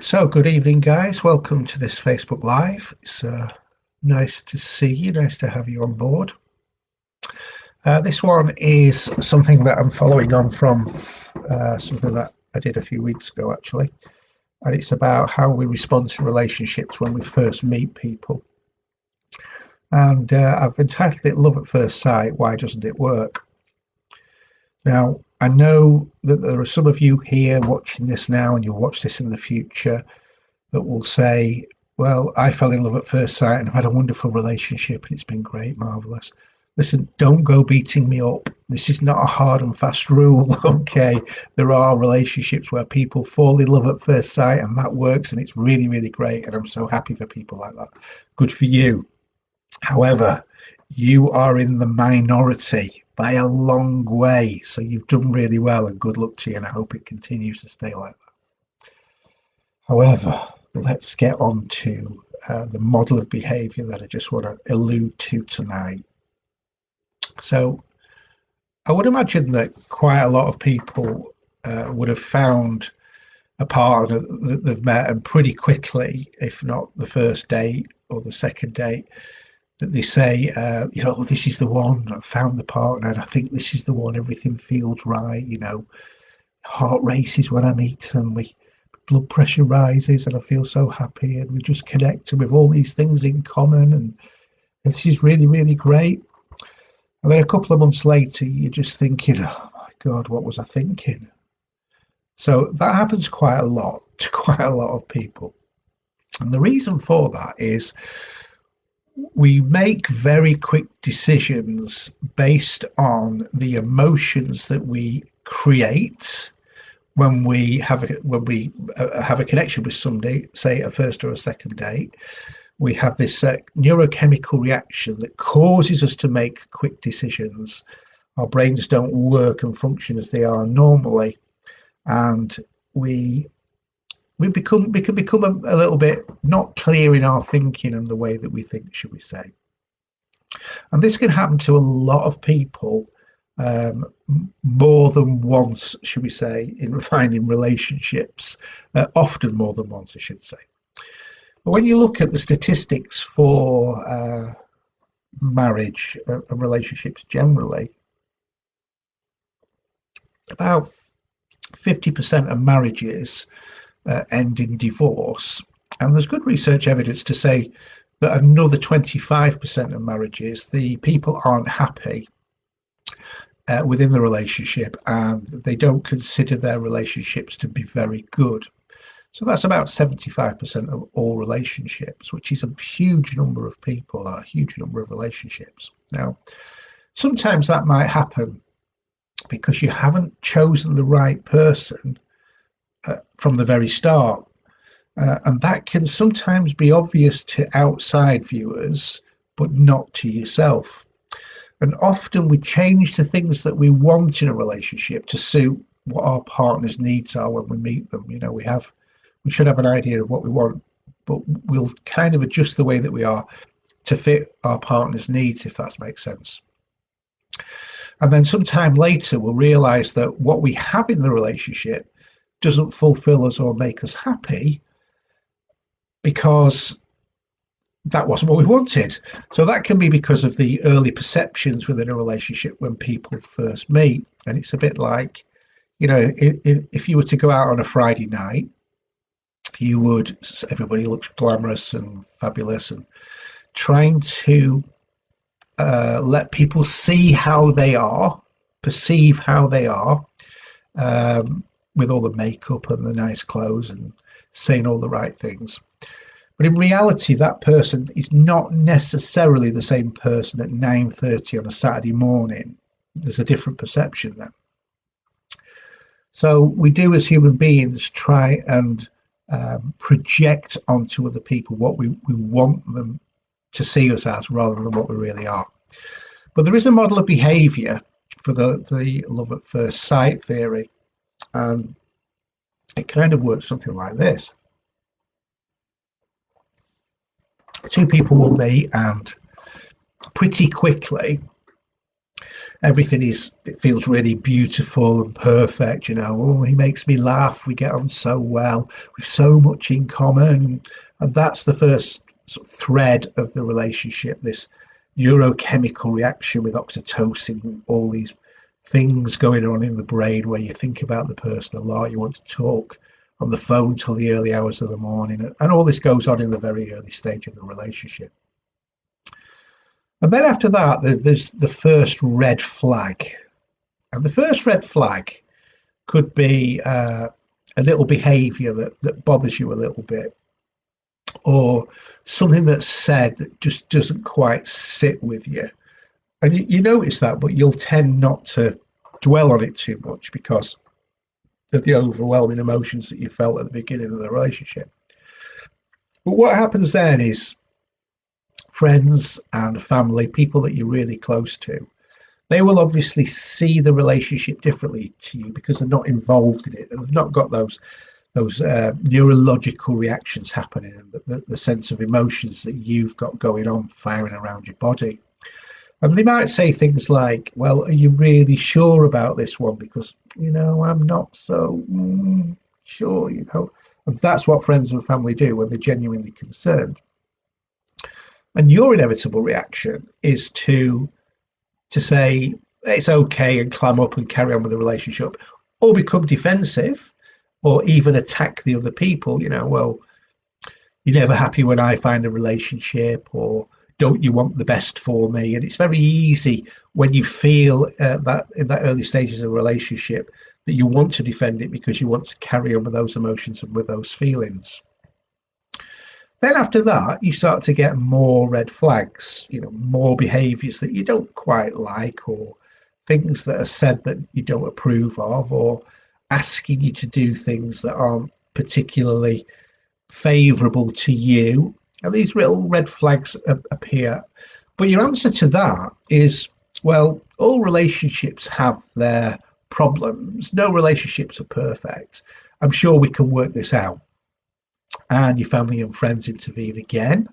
So, good evening, guys. Welcome to this Facebook Live. It's nice to see you, nice to have you on board. This one is something that I'm following on from something that I did a few weeks ago, actually. And it's about how we respond to relationships when we first meet people. And I've entitled it Love at First Sight, Why Doesn't It Work? Now, I know that there are some of you here watching this now, and you'll watch this in the future, that will say, well, I fell in love at first sight and I've had a wonderful relationship and it's been great, marvellous. Listen, don't go beating me up. This is not a hard and fast rule, okay? There are relationships where people fall in love at first sight and that works and it's really, really great. And I'm so happy for people like that. Good for you. However, you are in the minority by a long way. So you've done really well and good luck to you. And I hope it continues to stay like that. However, let's get on to the model of behaviour that I just want to allude to tonight. So I would imagine that quite a lot of people would have found a partner that they've met, and pretty quickly, if not the first date or the second date, that they say, this is the one. I found the partner and I think this is the one. Everything feels right. Heart races when I meet them. Blood pressure rises and I feel so happy, and we just connect with all these things in common, and this is really, really great. And then a couple of months later, you're just thinking, oh my God, what was I thinking? So that happens quite a lot to quite a lot of people. And the reason for that is we make very quick decisions based on the emotions that we create when we have a connection with somebody, say a first or a second date. We have this neurochemical reaction that causes us to make quick decisions. Our brains don't work and function as they are normally, and we can become a little bit not clear in our thinking and the way that we think, should we say. And this can happen to a lot of people more than once, should we say, in finding relationships, often more than once, I should say. But when you look at the statistics for marriage and relationships generally, about 50% of marriages end in divorce. And there's good research evidence to say that another 25% of marriages, the people aren't happy within the relationship, and they don't consider their relationships to be very good. So that's about 75% of all relationships, which is a huge number of people, a huge number of relationships. Now, sometimes that might happen because you haven't chosen the right person from the very start. And that can sometimes be obvious to outside viewers, but not to yourself. And often we change the things that we want in a relationship to suit what our partner's needs are when we meet them. We should have an idea of what we want, but we'll kind of adjust the way that we are to fit our partner's needs, if that makes sense. And then sometime later, we'll realize that what we have in the relationship doesn't fulfill us or make us happy because that wasn't what we wanted. So that can be because of the early perceptions within a relationship when people first meet. And it's a bit like, if you were to go out on a Friday night, everybody looks glamorous and fabulous, and trying to let people see how they are, perceive how they are, with all the makeup and the nice clothes and saying all the right things. But in reality, that person is not necessarily the same person at 9:30 on a Saturday morning. There's a different perception there. So we do, as human beings, try and project onto other people what we want them to see us as rather than what we really are. But there is a model of behaviour for the love at first sight theory, and it kind of works something like this. Two people will meet, and pretty quickly it feels really beautiful and perfect, oh, he makes me laugh, we get on so well, we've so much in common. And that's the first sort of thread of the relationship, this neurochemical reaction with oxytocin, all these things going on in the brain where you think about the person a lot, you want to talk on the phone till the early hours of the morning, and all this goes on in the very early stage of the relationship. And then after that, there's the first red flag. And the first red flag could be a little behaviour that bothers you a little bit, or something that's said that just doesn't quite sit with you. And you notice that, but you'll tend not to dwell on it too much because of the overwhelming emotions that you felt at the beginning of the relationship. But what happens then is friends and family, people that you're really close to, they will obviously see the relationship differently to you because they're not involved in it, and they've not got those neurological reactions happening, and the sense of emotions that you've got going on firing around your body. And they might say things like, well, are you really sure about this one? Because, I'm not so sure, And that's what friends and family do when they're genuinely concerned. And your inevitable reaction is to say it's okay and clam up and carry on with the relationship, or become defensive, or even attack the other people. Well, you're never happy when I find a relationship, or don't you want the best for me? And it's very easy when you feel that in that early stages of a relationship that you want to defend it because you want to carry on with those emotions and with those feelings. Then after that, you start to get more red flags, more behaviours that you don't quite like, or things that are said that you don't approve of, or asking you to do things that aren't particularly favourable to you. And these little red flags appear. But your answer to that is, well, all relationships have their problems. No relationships are perfect. I'm sure we can work this out. And your family and friends intervene again.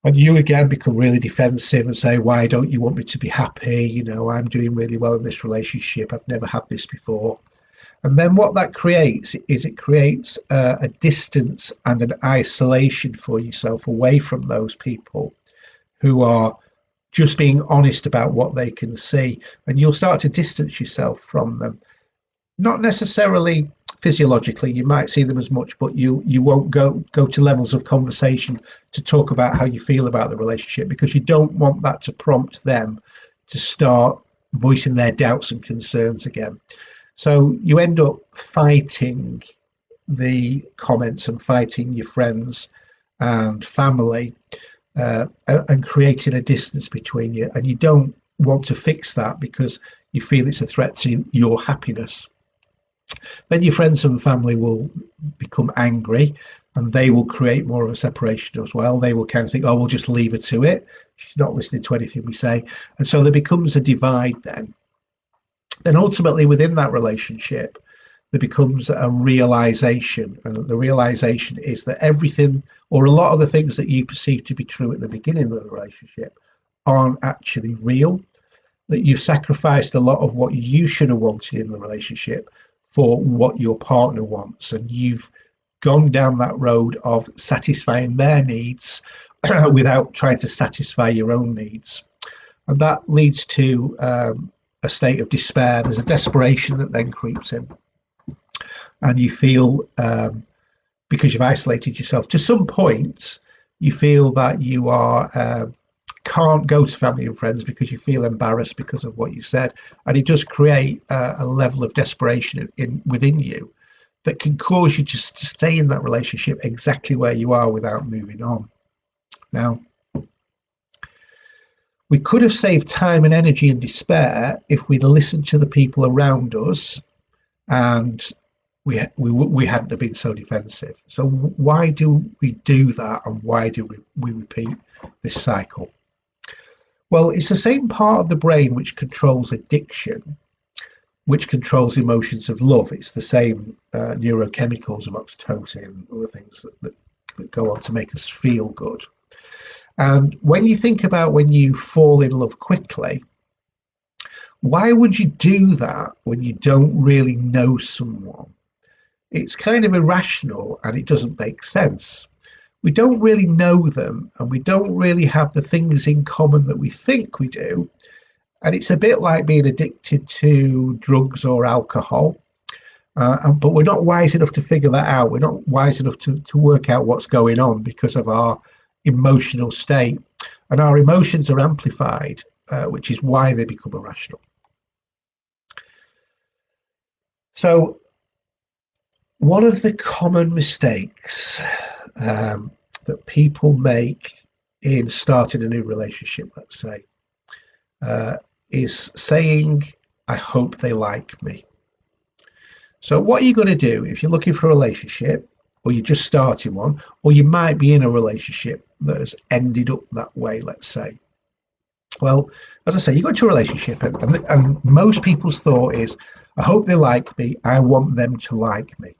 And you again become really defensive and say, why don't you want me to be happy? I'm doing really well in this relationship. I've never had this before. And then what that creates is it creates a distance and an isolation for yourself away from those people who are just being honest about what they can see. And you'll start to distance yourself from them. Not necessarily physiologically, you might see them as much, but you won't go to levels of conversation to talk about how you feel about the relationship, because you don't want that to prompt them to start voicing their doubts and concerns again. So you end up fighting the comments and fighting your friends and family, and creating a distance between you. And you don't want to fix that because you feel it's a threat to your happiness. Then your friends and family will become angry, and they will create more of a separation as well. They will kind of think, oh, we'll just leave her to it. She's not listening to anything we say. And so there becomes a divide then. Then ultimately within that relationship, there becomes a realization. And the realization is that everything, or a lot of the things that you perceive to be true at the beginning of the relationship, aren't actually real. That you've sacrificed a lot of what you should have wanted in the relationship for what your partner wants, and you've gone down that road of satisfying their needs without trying to satisfy your own needs. And that leads to a state of despair. There's a desperation that then creeps in, and you feel, because you've isolated yourself to some point, you feel that you are can't go to family and friends because you feel embarrassed because of what you said. And it does create a level of desperation within you that can cause you just to stay in that relationship exactly where you are without moving on. Now, we could have saved time and energy and despair if we'd listened to the people around us, and we hadn't have been so defensive. So why do we do that, and why do we repeat this cycle? Well, it's the same part of the brain which controls addiction, which controls emotions of love. It's the same neurochemicals of oxytocin and other things that go on to make us feel good. And when you think about when you fall in love quickly, Why would you do that when you don't really know someone? It's kind of irrational and it doesn't make sense. We don't really know them and we don't really have the things in common that we think we do. And it's a bit like being addicted to drugs or alcohol. But we're not wise enough to figure that out. We're not wise enough to work out what's going on because of our emotional state. And our emotions are amplified, which is why they become irrational. So, one of the common mistakes that people make in starting a new relationship, let's say, is saying, I hope they like me. So what are you going to do if you're looking for a relationship, or you're just starting one, or you might be in a relationship that has ended up that way, let's say? Well, as I say, you go into a relationship and most people's thought is, I hope they like me, I want them to like me.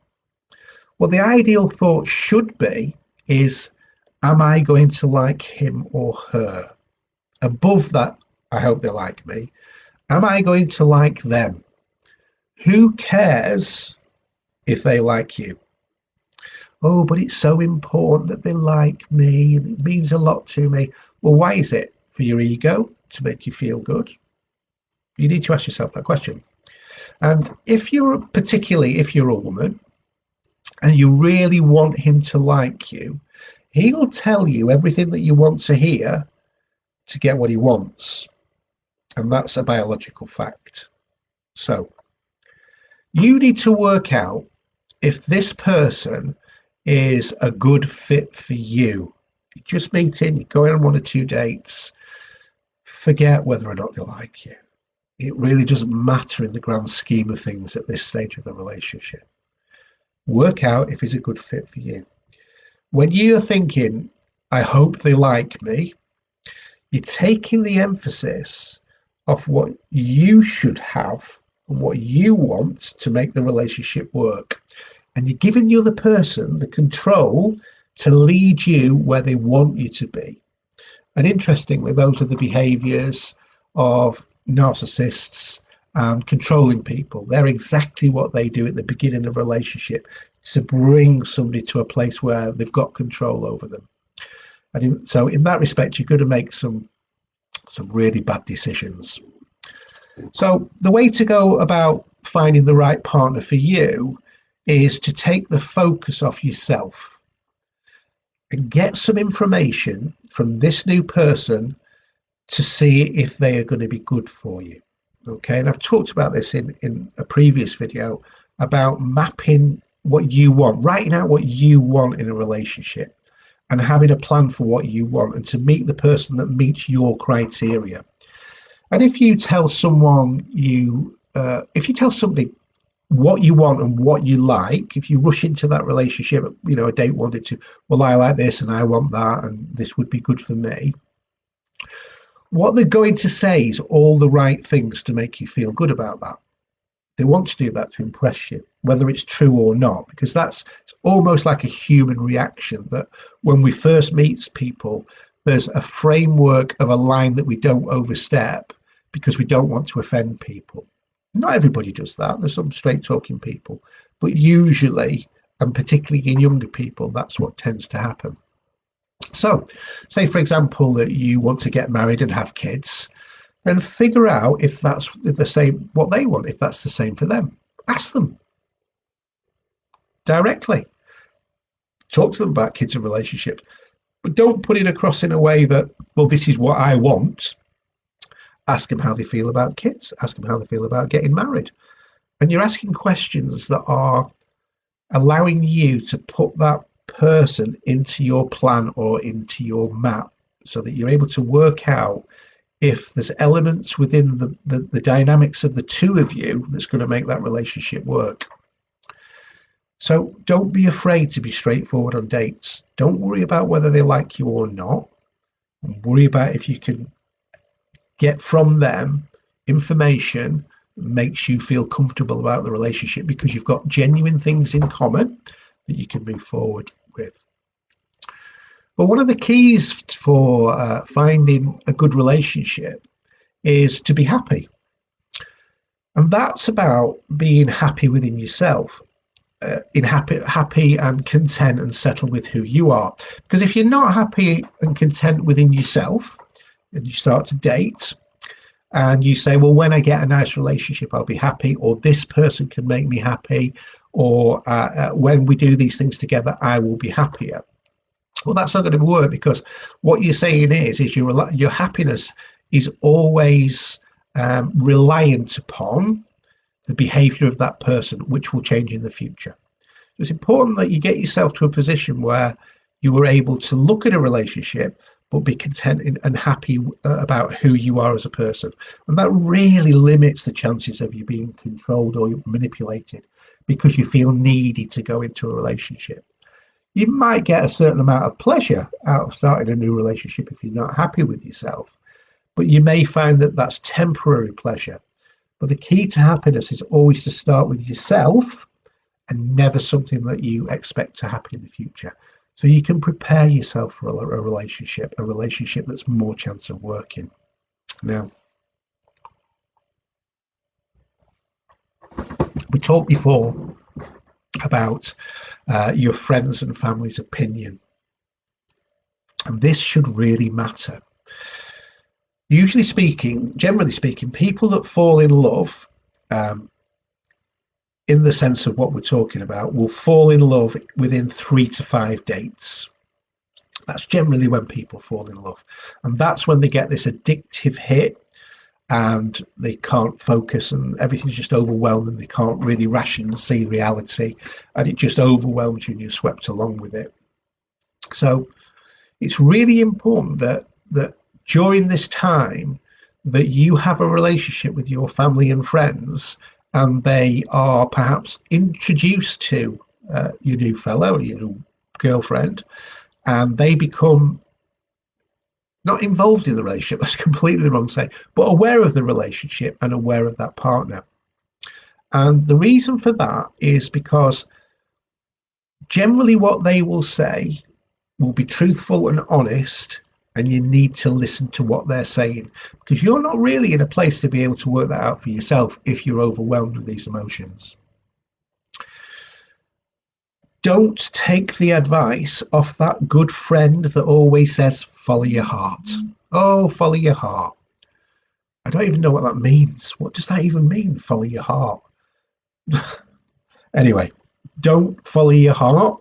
Well, the ideal thought should be is, am I going to like him or her? Above that, I hope they like me. Am I going to like them? Who cares if they like you? Oh, but it's so important that they like me. It means a lot to me. Well, why is it? For your ego, to make you feel good? You need to ask yourself that question. And particularly if you're a woman and you really want him to like you, he'll tell you everything that you want to hear to get what he wants. And that's a biological fact. So you need to work out if this person is a good fit for you. You're just meeting, you're going on 1 or 2 dates, forget whether or not they like you. It really doesn't matter in the grand scheme of things at this stage of the relationship. Work out if he's a good fit for you. When you're thinking, I hope they like me, you're taking the emphasis off what you should have and what you want to make the relationship work. And you're giving the other person the control to lead you where they want you to be. And interestingly, those are the behaviours of narcissists and controlling people. They're exactly what they do at the beginning of a relationship to bring somebody to a place where they've got control over them. And so in that respect, you're going to make some really bad decisions. So the way to go about finding the right partner for you is to take the focus off yourself and get some information from this new person to see if they are going to be good for you. Okay, and I've talked about this in a previous video about mapping what you want, writing out what you want in a relationship and having a plan for what you want and to meet the person that meets your criteria. And if you tell someone if you tell somebody what you want and what you like, if you rush into that relationship, a date wanted to, well, I like this and I want that and this would be good for me. What they're going to say is all the right things to make you feel good about that. They want to do that to impress you, whether it's true or not, because it's almost like a human reaction that when we first meet people, there's a framework of a line that we don't overstep because we don't want to offend people. Not everybody does that. There's some straight talking people, but usually, and particularly in younger people, that's what tends to happen. So, say for example that you want to get married and have kids, then figure out if that's the same what they want, if that's the same for them. Ask them directly. Talk to them about kids and relationships, but don't put it across in a way that, well, this is what I want. Ask them how they feel about kids. Ask them how they feel about getting married. And you're asking questions that are allowing you to put that person into your plan or into your map so that you're able to work out if there's elements within the dynamics of the two of you that's going to make that relationship work. So don't be afraid to be straightforward on dates. Don't worry about whether they like you or not. Worry about if you can get from them information that makes you feel comfortable about the relationship because you've got genuine things in common that you can move forward with. But one of the keys for finding a good relationship is to be happy. And that's about being happy within yourself, in happy and content and settled with who you are. Because if you're not happy and content within yourself, and you start to date, and you say, well, when I get a nice relationship, I'll be happy, or this person can make me happy, or when we do these things together, I will be happier. Well, that's not going to work, because what you're saying is your happiness is always reliant upon the behavior of that person, which will change in the future. It's important that you get yourself to a position where you are able to look at a relationship but be content and happy about who you are as a person. And that really limits the chances of you being controlled or manipulated because you feel needed to go into a relationship. You might get a certain amount of pleasure out of starting a new relationship if you're not happy with yourself, but you may find that that's temporary pleasure. But the key to happiness is always to start with yourself and never something that you expect to happen in the future. So you can prepare yourself for a relationship that's more chance of working. Now, we talked before about your friends and family's opinion, and this should really matter. Usually speaking, generally speaking, people that fall in love, in the sense of what we're talking about, will fall in love within 3 to 5 dates. That's generally when people fall in love. And that's when they get this addictive hit and they can't focus and everything's just overwhelmed and they can't really rationally see reality, and it just overwhelms you and you're swept along with it. So it's really important that during this time that you have a relationship with your family and friends, and they are perhaps introduced to your new fellow or your new girlfriend, and they become not involved in the relationship, that's completely the wrong saying, but aware of the relationship and aware of that partner. And the reason for that is because generally what they will say will be truthful and honest, and you need to listen to what they're saying, because you're not really in a place to be able to work that out for yourself if you're overwhelmed with these emotions. Don't take the advice off that good friend that always says, follow your heart. Oh, follow your heart. I don't even know what that means. What does that even mean, follow your heart? Anyway, don't follow your heart.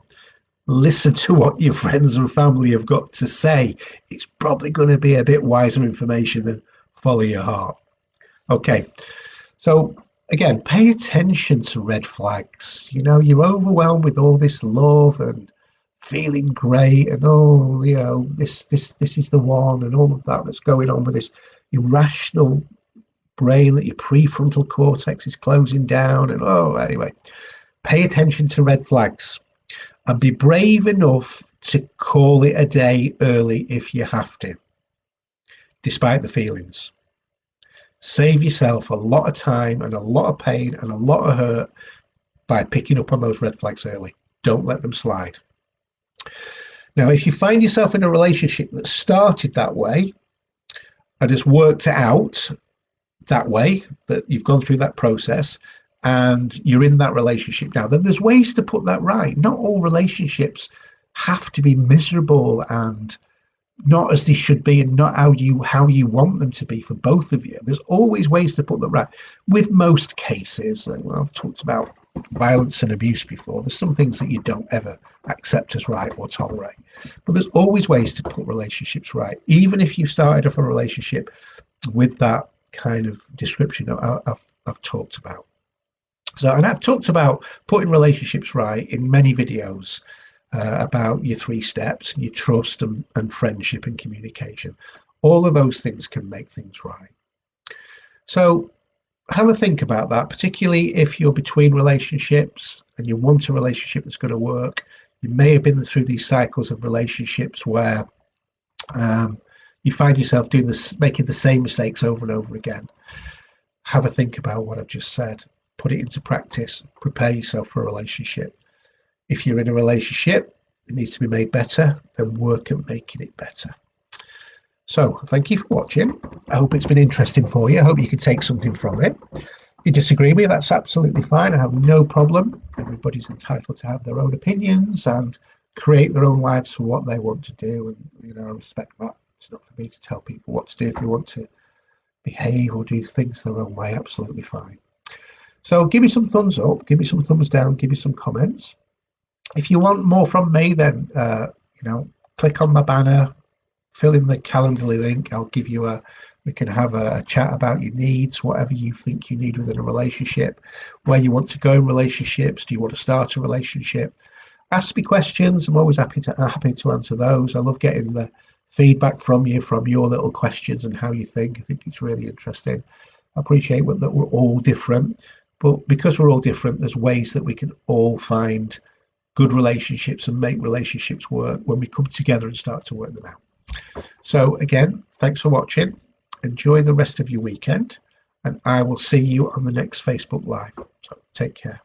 Listen to what your friends and family have got to say. It's probably going to be a bit wiser information than follow your heart. Okay, so again, pay attention to red flags. You know, you're overwhelmed with all this love and feeling great, and oh, you know, this is the one, and all of that that's going on with this irrational brain that your prefrontal cortex is closing down, and oh, anyway, pay attention to red flags and be brave enough to call it a day early if you have to, despite the feelings. Save yourself a lot of time and a lot of pain and a lot of hurt by picking up on those red flags early. Don't let them slide. Now, if you find yourself in a relationship that started that way and has worked out that way, that you've gone through that process and you're in that relationship now, then there's ways to put that right. Not all relationships have to be miserable and not as they should be, and not how you want them to be for both of you. There's always ways to put that right. With most cases, I've talked about violence and abuse before, there's some things that you don't ever accept as right or tolerate, but there's always ways to put relationships right, even if you started off a relationship with that kind of description I've talked about. So, and I've talked about putting relationships right in many videos about your 3 steps, your trust and friendship and communication. All of those things can make things right. So have a think about that, particularly if you're between relationships and you want a relationship that's going to work. You may have been through these cycles of relationships where you find yourself doing this, making the same mistakes over and over again. Have a think about what I've just said. Put it into practice. Prepare yourself for a relationship. If you're in a relationship, it needs to be made better, then work at making it better. So thank you for watching. I hope it's been interesting for you. I hope you can take something from it. you disagree with me, that's absolutely fine. I have no problem. Everybody's entitled to have their own opinions and create their own lives for what they want to do. And, I respect that. It's not for me to tell people what to do. If they want to behave or do things their own way, absolutely fine. So give me some thumbs up, give me some thumbs down, give me some comments. If you want more from me, then, click on my banner, fill in the Calendly link. I'll give you we can have a chat about your needs, whatever you think you need within a relationship, where you want to go in relationships. Do you want to start a relationship? Ask me questions. I'm always happy to answer those. I love getting the feedback from you, from your little questions and how you think. I think it's really interesting. I appreciate that we're all different, but because we're all different, there's ways that we can all find good relationships and make relationships work when we come together and start to work them out. So again, thanks for watching. Enjoy the rest of your weekend, and I will see you on the next Facebook Live. So take care.